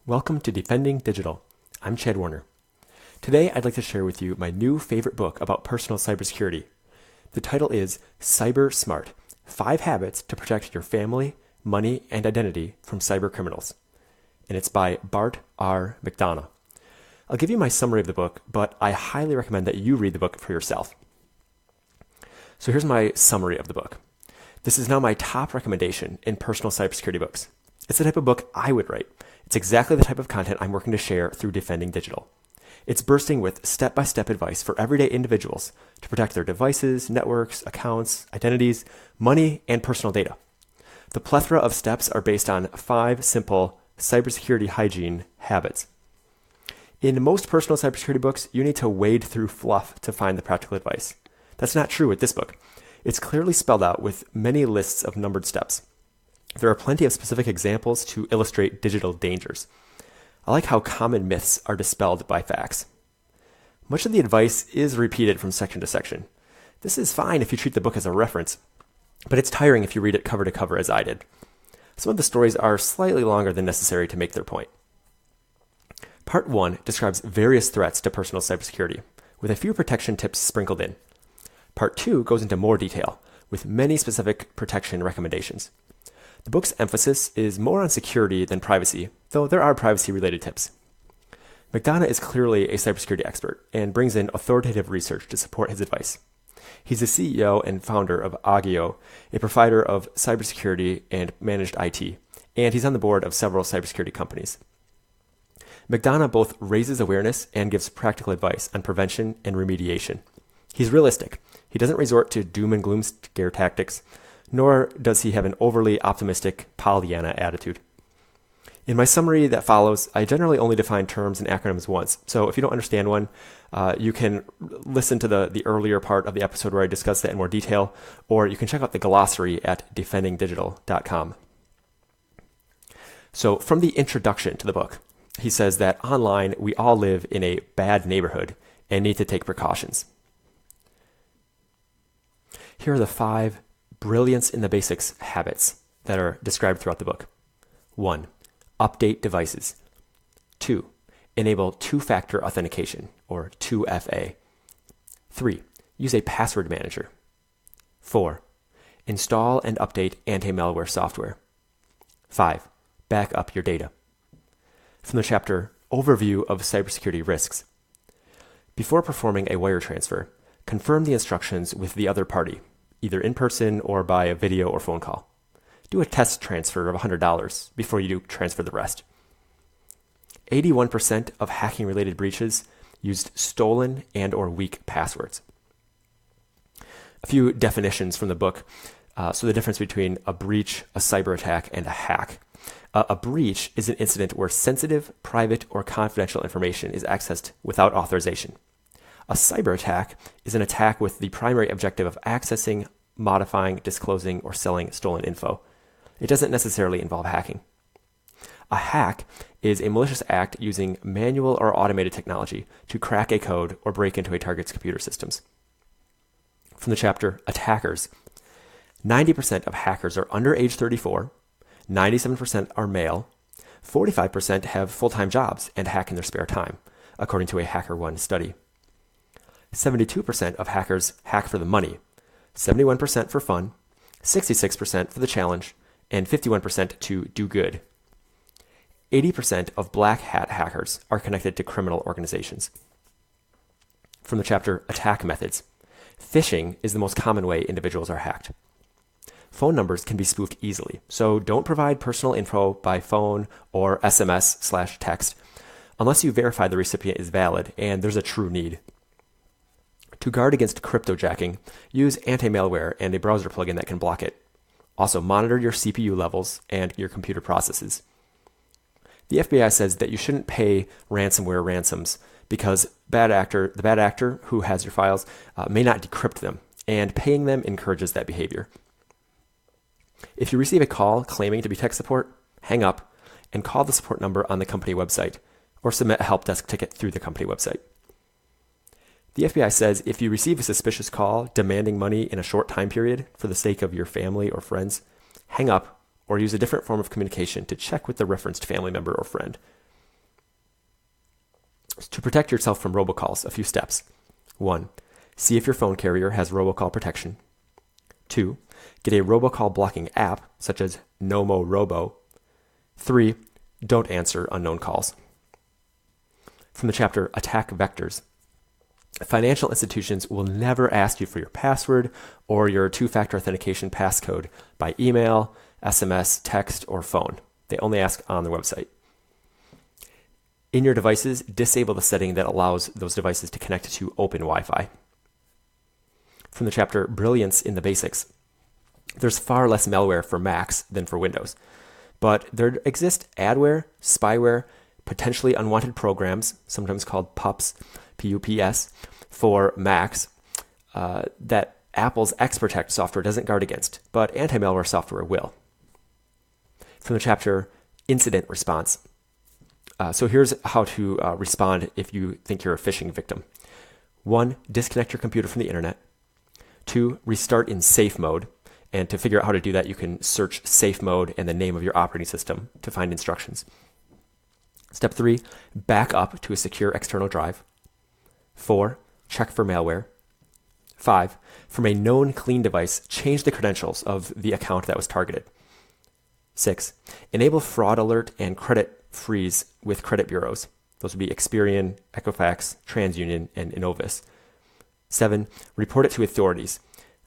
Welcome to Defending Digital. I'm Chad Warner. Today, I'd like to share with you my new favorite book about personal cybersecurity. The title is Cyber Smart: 5 Habits to Protect Your Family, Money, and Identity from Cyber Criminals. And it's by Bart R. McDonough. I'll give you my summary of the book, but I highly recommend that you read the book for yourself. So here's my summary of the book. This is now my top recommendation in personal cybersecurity books. It's the type of book I would write. It's exactly the type of content I'm working to share through Defending Digital. It's bursting with step-by-step advice for everyday individuals to protect their devices, networks, accounts, identities, money, and personal data. The plethora of steps are based on 5 simple cybersecurity hygiene habits. In most personal cybersecurity books, you need to wade through fluff to find the practical advice. That's not true with this book. It's clearly spelled out with many lists of numbered steps. There are plenty of specific examples to illustrate digital dangers. I like how common myths are dispelled by facts. Much of the advice is repeated from section to section. This is fine if you treat the book as a reference, but it's tiring if you read it cover to cover as I did. Some of the stories are slightly longer than necessary to make their point. Part 1 describes various threats to personal cybersecurity, with a few protection tips sprinkled in. Part 2 goes into more detail, with many specific protection recommendations. The book's emphasis is more on security than privacy, though there are privacy-related tips. McDonough is clearly a cybersecurity expert and brings in authoritative research to support his advice. He's the CEO and founder of Agio, a provider of cybersecurity and managed IT, and he's on the board of several cybersecurity companies. McDonough both raises awareness and gives practical advice on prevention and remediation. He's realistic. He doesn't resort to doom and gloom scare tactics, nor does he have an overly optimistic Pollyanna attitude. In my summary that follows, I generally only define terms and acronyms once, so if you don't understand one, you can listen to the earlier part of the episode where I discuss that in more detail, or you can check out the glossary at defendingdigital.com. So from the introduction to the book, he says that online we all live in a bad neighborhood and need to take precautions. Here are the 5 brilliance in the basics habits that are described throughout the book. 1. Update devices. 2. Enable two-factor authentication, or 2FA. 3. Use a password manager. 4. Install and update anti-malware software. 5. Back up your data. From the chapter Overview of Cybersecurity Risks. Before performing a wire transfer, confirm the instructions with the other party, either in person or by a video or phone call. Do a test transfer of $100 before you transfer the rest. 81% of hacking-related breaches used stolen and or weak passwords. A few definitions from the book. So the difference between a breach, a cyber attack, and a hack. A breach is an incident where sensitive, private, or confidential information is accessed without authorization. A cyber attack is an attack with the primary objective of accessing, modifying, disclosing, or selling stolen info. It doesn't necessarily involve hacking. A hack is a malicious act using manual or automated technology to crack a code or break into a target's computer systems. From the chapter Attackers, 90% of hackers are under age 34, 97% are male, 45% have full-time jobs and hack in their spare time, according to a HackerOne study. 72% of hackers hack for the money, 71% for fun, 66% for the challenge, and 51% to do good. 80% of black hat hackers are connected to criminal organizations. From the chapter Attack Methods, phishing is the most common way individuals are hacked. Phone numbers can be spoofed easily, so don't provide personal info by phone or SMS/text unless you verify the recipient is valid and there's a true need. To guard against cryptojacking, use anti-malware and a browser plugin that can block it. Also, monitor your CPU levels and your computer processes. The FBI says that you shouldn't pay ransomware ransoms because the bad actor who has your files may not decrypt them, and paying them encourages that behavior. If you receive a call claiming to be tech support, hang up and call the support number on the company website, or submit a help desk ticket through the company website. The FBI says if you receive a suspicious call demanding money in a short time period for the sake of your family or friends, hang up or use a different form of communication to check with the referenced family member or friend. To protect yourself from robocalls, a few steps. 1. See if your phone carrier has robocall protection. 2. Get a robocall blocking app, such as Nomo Robo. 3. Don't answer unknown calls. From the chapter Attack Vectors. Financial institutions will never ask you for your password or your two-factor authentication passcode by email, SMS, text, or phone. They only ask on their website. In your devices, disable the setting that allows those devices to connect to open Wi-Fi. From the chapter Brilliance in the Basics. There's far less malware for Macs than for Windows, but there exist adware, spyware, potentially unwanted programs, sometimes called PUPs, P-U-P-S, for Macs that Apple's XProtect software doesn't guard against, but anti-malware software will. From the chapter Incident Response. So here's how to respond if you think you're a phishing victim. 1. Disconnect your computer from the internet. 2. Restart in safe mode. And to figure out how to do that, you can search safe mode and the name of your operating system to find instructions. Step 3. Back up to a secure external drive. 4. Check for malware. 5. From a known clean device, change the credentials of the account that was targeted. 6. Enable fraud alert and credit freeze with credit bureaus. Those would be Experian, Equifax, TransUnion, and Innovis. 7. Report it to authorities,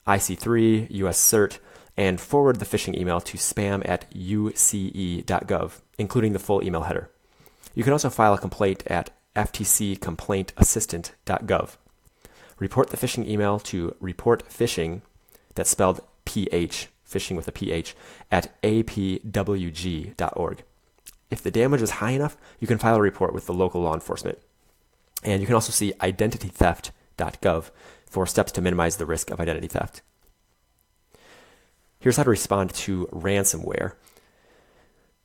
IC3, US CERT, and forward the phishing email to spam@uce.gov, including the full email header. You can also file a complaint at ftccomplaintassistant.gov. Report the phishing email to reportphishing, that's spelled PH, phishing with a PH, at apwg.org. If the damage is high enough, you can file a report with the local law enforcement. And you can also see identitytheft.gov for steps to minimize the risk of identity theft. Here's how to respond to ransomware.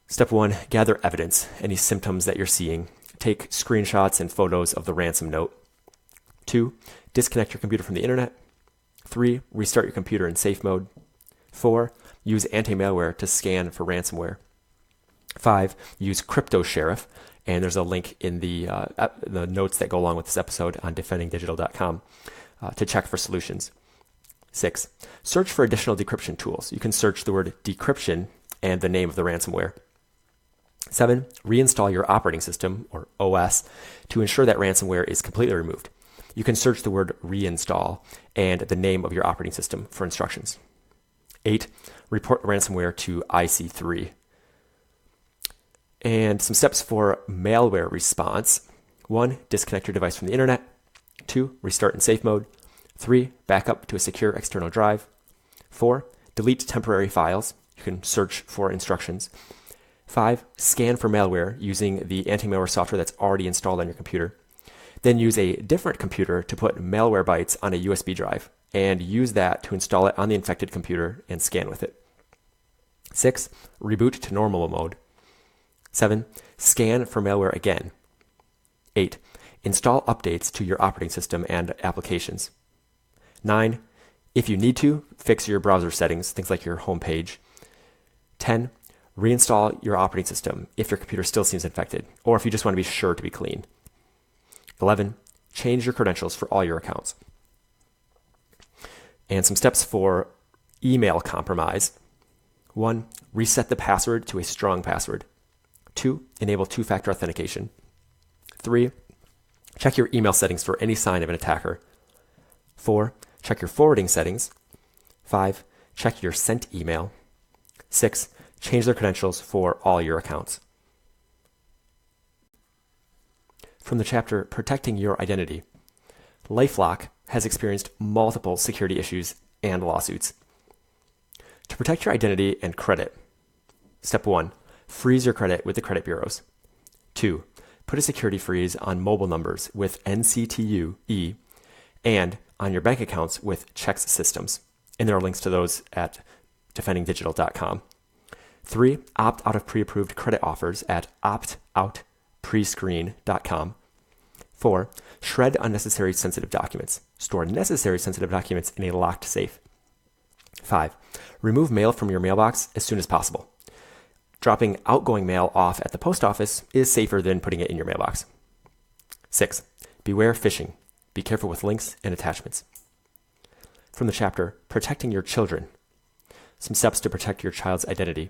Step 1, gather evidence, any symptoms that you're seeing. Take screenshots and photos of the ransom note. 2, disconnect your computer from the internet. 3, restart your computer in safe mode. 4, use anti-malware to scan for ransomware. 5, use Crypto Sheriff, and there's a link in the notes that go along with this episode on defendingdigital.com to check for solutions. 6, search for additional decryption tools. You can search the word decryption and the name of the ransomware. 7, reinstall your operating system, or OS, to ensure that ransomware is completely removed. You can search the word reinstall and the name of your operating system for instructions. 8, report ransomware to IC3. And some steps for malware response. 1, disconnect your device from the internet. 2, restart in safe mode. 3, back up to a secure external drive. 4, delete temporary files. You can search for instructions. 5, scan for malware using the anti-malware software that's already installed on your computer. Then use a different computer to put malware bytes on a USB drive and use that to install it on the infected computer and scan with it. 6, reboot to normal mode. 7, scan for malware again. 8, install updates to your operating system and applications. 9, if you need to, fix your browser settings, things like your home page. 10, reinstall your operating system if your computer still seems infected, or if you just want to be sure to be clean. 11, change your credentials for all your accounts. And some steps for email compromise. 1, reset the password to a strong password. 2, enable two-factor authentication. 3, check your email settings for any sign of an attacker. 4, check your forwarding settings. 5, check your sent email. 6, change their credentials for all your accounts. From the chapter Protecting Your Identity. LifeLock has experienced multiple security issues and lawsuits. To protect your identity and credit. Step 1, freeze your credit with the credit bureaus. 2, put a security freeze on mobile numbers with NCTUE and on your bank accounts with checks systems. And there are links to those at defendingdigital.com. 3, opt out of pre-approved credit offers at optoutprescreen.com. 4, shred unnecessary sensitive documents. Store necessary sensitive documents in a locked safe. 5, remove mail from your mailbox as soon as possible. Dropping outgoing mail off at the post office is safer than putting it in your mailbox. 6. Beware phishing. Be careful with links and attachments. From the chapter, Protecting Your Children. Some steps to protect your child's identity.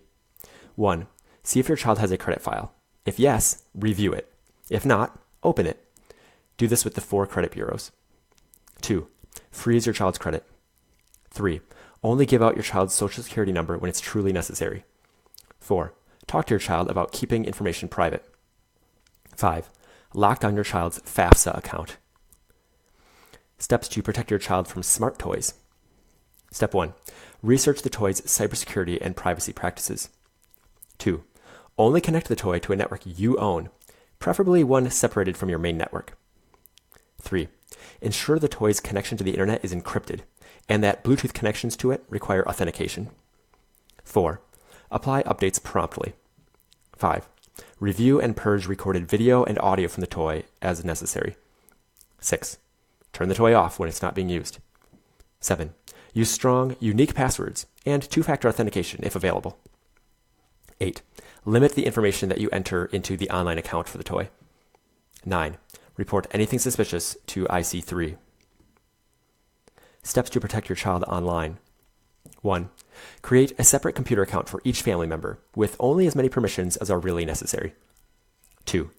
1. See if your child has a credit file. If yes, review it. If not, open it. Do this with the 4 credit bureaus. 2. Freeze your child's credit. 3. Only give out your child's social security number when it's truly necessary. 4. Talk to your child about keeping information private. 5. Lock down your child's FAFSA account. Steps to protect your child from smart toys. Step 1. Research the toy's cybersecurity and privacy practices. 2. Only connect the toy to a network you own, preferably one separated from your main network. 3. Ensure the toy's connection to the internet is encrypted, and that Bluetooth connections to it require authentication. 4. Apply updates promptly. 5. Review and purge recorded video and audio from the toy as necessary. 6. Turn the toy off when it's not being used. 7. Use strong, unique passwords and two-factor authentication if available. 8. Limit the information that you enter into the online account for the toy. 9. Report anything suspicious to IC3. Steps to protect your child online. 1. Create a separate computer account for each family member with only as many permissions as are really necessary. 2.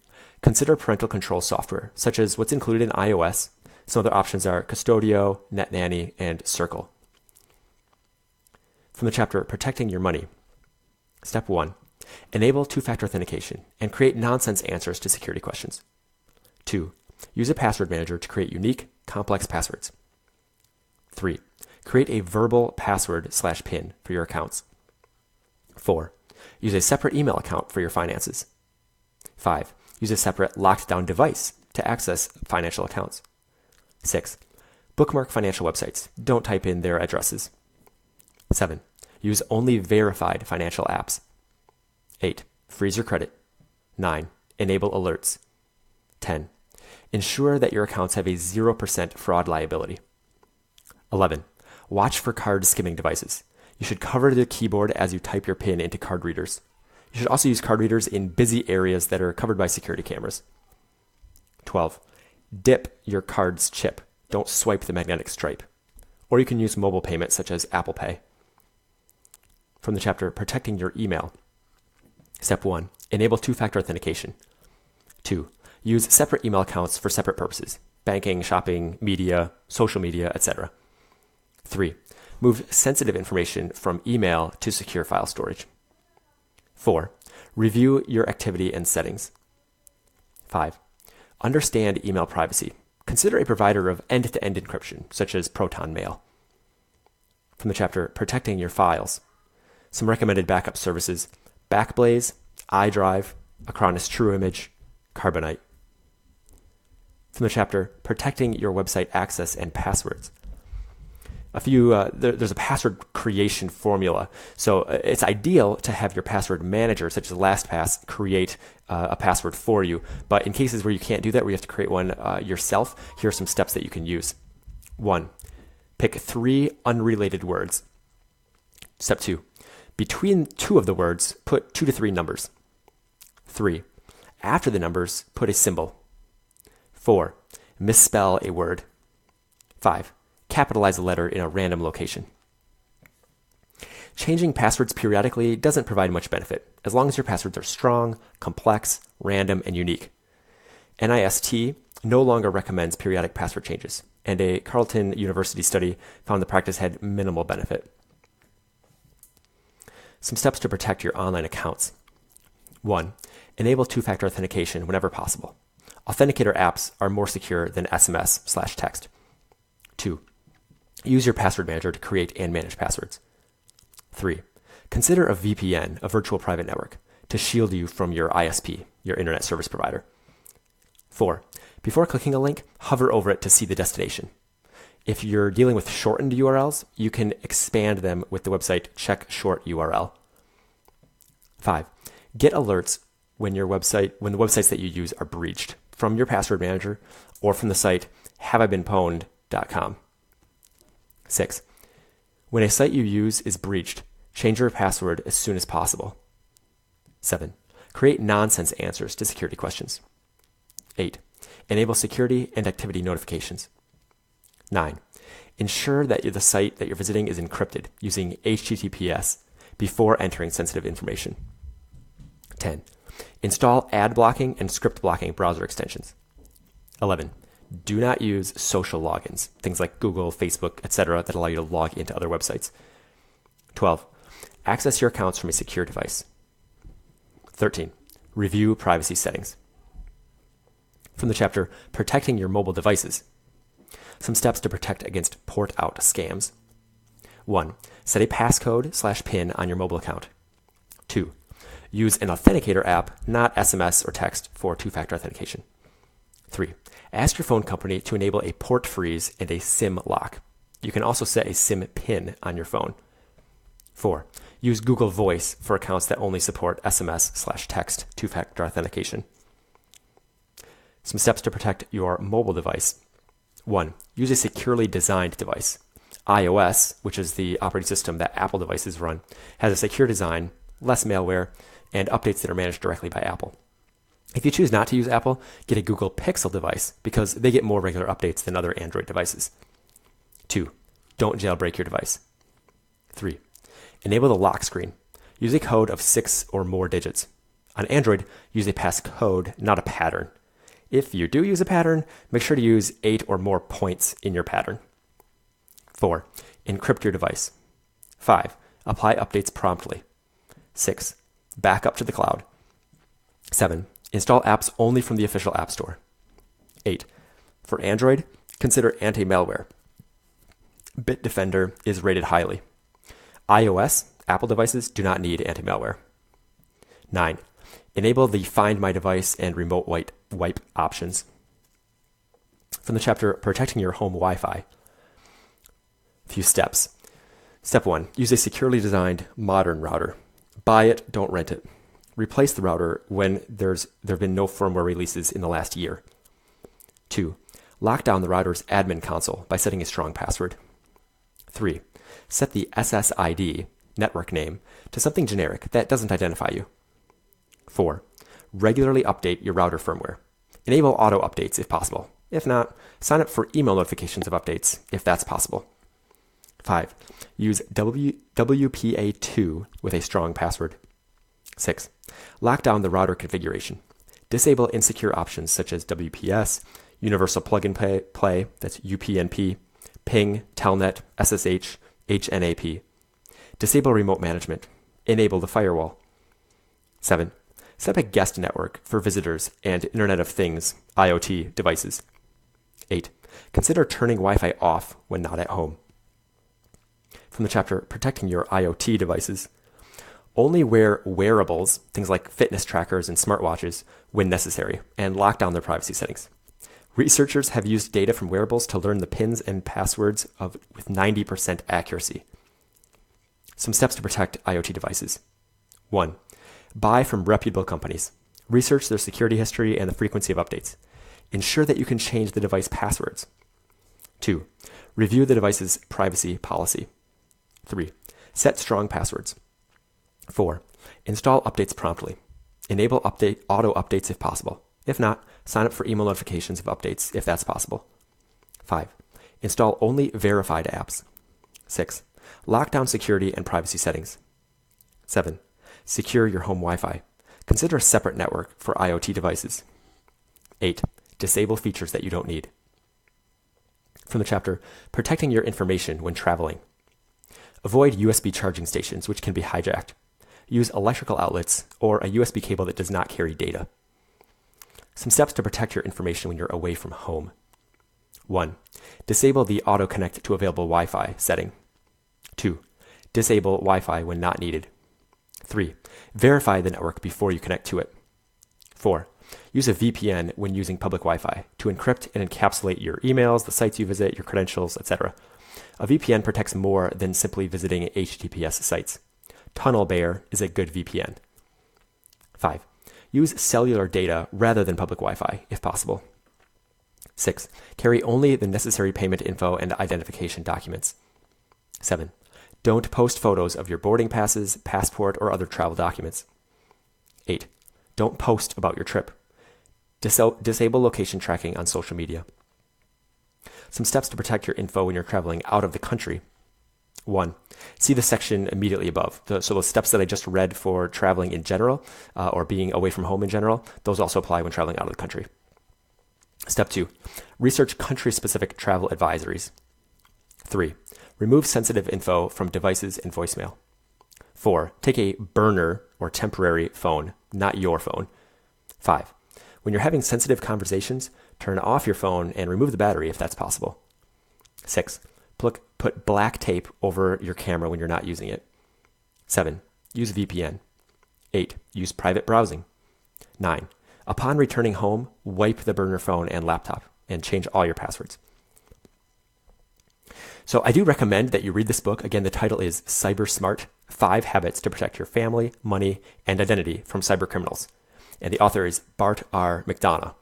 Consider parental control software, such as what's included in iOS. Some other options are Custodio, NetNanny, and Circle. From the chapter Protecting Your Money. Step 1. Enable two-factor authentication and create nonsense answers to security questions. 2. Use a password manager to create unique, complex passwords. 3. Create a verbal password/PIN for your accounts. 4. Use a separate email account for your finances. 5. Use a separate locked-down device to access financial accounts. 6. Bookmark financial websites. Don't type in their addresses. 7. Use only verified financial apps. 8. Freeze your credit. 9. Enable alerts. 10. Ensure that your accounts have a 0% fraud liability. 11. Watch for card skimming devices. You should cover the keyboard as you type your PIN into card readers. You should also use card readers in busy areas that are covered by security cameras. 12. Dip your card's chip. Don't swipe the magnetic stripe. Or you can use mobile payments such as Apple Pay. From the chapter Protecting Your Email. Step 1. Enable two-factor authentication. 2. Use separate email accounts for separate purposes. Banking, shopping, media, social media, etc. 3. Move sensitive information from email to secure file storage. 4. Review your activity and settings. 5. Understand email privacy. Consider a provider of end-to-end encryption, such as Proton Mail. From the chapter Protecting Your Files. Some recommended backup services: Backblaze, iDrive, Acronis TrueImage, Carbonite. From the chapter Protecting Your Website Access and Passwords. There's a password creation formula. So it's ideal to have your password manager, such as LastPass, create a password for you. But in cases where you can't do that, where you have to create one yourself, here are some steps that you can use. 1. Pick 3 unrelated words. Step 2. Between 2 of the words, put 2 to 3 numbers. 3. After the numbers, put a symbol. 4. Misspell a word. 5. Capitalize a letter in a random location. Changing passwords periodically doesn't provide much benefit, as long as your passwords are strong, complex, random, and unique. NIST no longer recommends periodic password changes, and a Carleton University study found the practice had minimal benefit. Some steps to protect your online accounts. 1. Enable two-factor authentication whenever possible. Authenticator apps are more secure than SMS/text. 2. Use your password manager to create and manage passwords. 3. Consider a VPN, a virtual private network, to shield you from your ISP, your internet service provider. 4. Before clicking a link, hover over it to see the destination. If you're dealing with shortened URLs, you can expand them with the website Check Short URL. 5. Get alerts when the websites that you use are breached from your password manager or from the site haveibeenpwned.com. 6. When a site you use is breached, change your password as soon as possible. 7. Create nonsense answers to security questions. 8. Enable security and activity notifications. 9. Ensure that the site that you're visiting is encrypted using HTTPS before entering sensitive information. 10. Install ad blocking and script blocking browser extensions. 11. Do not use social logins, things like Google, Facebook, etc., that allow you to log into other websites. 12. Access your accounts from a secure device. 13. Review privacy settings. From the chapter, Protecting Your Mobile Devices. Some steps to protect against port-out scams. 1. Set a passcode/PIN on your mobile account. 2. Use an authenticator app, not SMS or text, for two-factor authentication. 3. Ask your phone company to enable a port freeze and a SIM lock. You can also set a SIM PIN on your phone. 4. Use Google Voice for accounts that only support SMS/text two-factor authentication. Some steps to protect your mobile device. 1. Use a securely designed device. iOS, which is the operating system that Apple devices run, has a secure design, less malware, and updates that are managed directly by Apple. If you choose not to use Apple, get a Google Pixel device because they get more regular updates than other Android devices. 2. Don't jailbreak your device. 3. Enable the lock screen. Use a code of 6 or more digits. On Android, use a passcode, not a pattern. If you do use a pattern, make sure to use 8 or more points in your pattern. 4. Encrypt your device. 5. Apply updates promptly. 6. Back up to the cloud. 7. Install apps only from the official App Store. 8. For Android, consider anti-malware. Bitdefender is rated highly. iOS, Apple devices do not need anti-malware. 9. Enable the Find My Device and Remote Wipe options. From the chapter Protecting Your Home Wi-Fi. A few steps. Step 1. Use a securely designed modern router. Buy it, don't rent it. Replace the router when there have been no firmware releases in the last year. 2. Lock down the router's admin console by setting a strong password. 3. Set the SSID, network name, to something generic that doesn't identify you. 4. Regularly update your router firmware. Enable auto updates if possible. If not, sign up for email notifications of updates if that's possible. 5. Use WPA2 with a strong password. 6. Lock down the router configuration. Disable insecure options such as WPS, Universal Plug-in Play, that's UPnP, Ping, Telnet, SSH, HNAP. Disable remote management. Enable the firewall. 7. Set up a guest network for visitors and Internet of Things, IoT, devices. 8. Consider turning Wi-Fi off when not at home. From the chapter Protecting Your IoT Devices. Only wear wearables, things like fitness trackers and smartwatches, when necessary, and lock down their privacy settings. Researchers have used data from wearables to learn the pins and passwords with 90% accuracy. Some steps to protect IoT devices. 1. Buy from reputable companies. Research their security history and the frequency of updates. Ensure that you can change the device passwords. 2. Review the device's privacy policy. 3. Set strong passwords. 4. Install updates promptly. Enable auto updates if possible. If not, sign up for email notifications of updates if that's possible. 5. Install only verified apps. 6. Lock down security and privacy settings. 7. Secure your home Wi-Fi. Consider a separate network for IoT devices. 8. Disable features that you don't need. From the chapter Protecting Your Information When Traveling. Avoid USB charging stations, which can be hijacked. Use electrical outlets or a USB cable that does not carry data. Some steps to protect your information when you're away from home. 1. Disable the Auto Connect to Available Wi-Fi setting. 2. Disable Wi-Fi when not needed. 3. Verify the network before you connect to it. 4. Use a VPN when using public Wi-Fi to encrypt and encapsulate your emails, the sites you visit, your credentials, etc. A VPN protects more than simply visiting HTTPS sites. TunnelBear is a good VPN. 5. Use cellular data rather than public Wi-Fi, if possible. 6. Carry only the necessary payment info and identification documents. 7. Don't post photos of your boarding passes, passport, or other travel documents. 8. Don't post about your trip. Disable location tracking on social media. Some steps to protect your info when you're traveling out of the country. 1. See the section immediately above. So those steps that I just read for traveling in general, or being away from home in general, those also apply when traveling out of the country. Step 2. Research country-specific travel advisories. 3. Remove sensitive info from devices and voicemail. 4. Take a burner or temporary phone, not your phone. 5. When you're having sensitive conversations, turn off your phone and remove the battery if that's possible. 6. Put black tape over your camera when you're not using it. 7. Use VPN. 8. Use private browsing. 9. Upon returning home, wipe the burner phone and laptop and change all your passwords. So I do recommend that you read this book. Again, the title is Cyber Smart: 5 Habits to Protect Your Family, Money, and Identity from Cyber Criminals. And the author is Bart R. McDonough.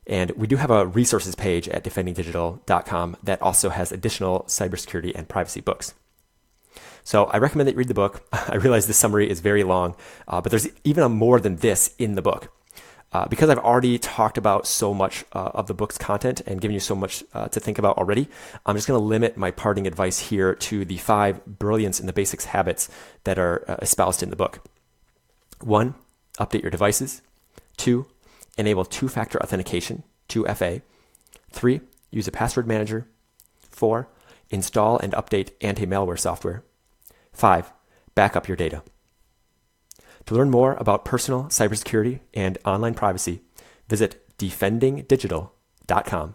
And we do have a resources page at defendingdigital.com that also has additional cybersecurity and privacy books. So I recommend that you read the book. I realize this summary is very long, but there's even more than this in the book. Because I've already talked about so much of the book's content and given you so much to think about already, I'm just going to limit my parting advice here to the 5 brilliance in the basics habits that are espoused in the book. 1. Update your devices. 2. Enable two-factor authentication, 2FA. 3. Use a password manager. 4. Install and update anti-malware software. 5. Back up your data. To learn more about personal cybersecurity and online privacy, visit defendingdigital.com.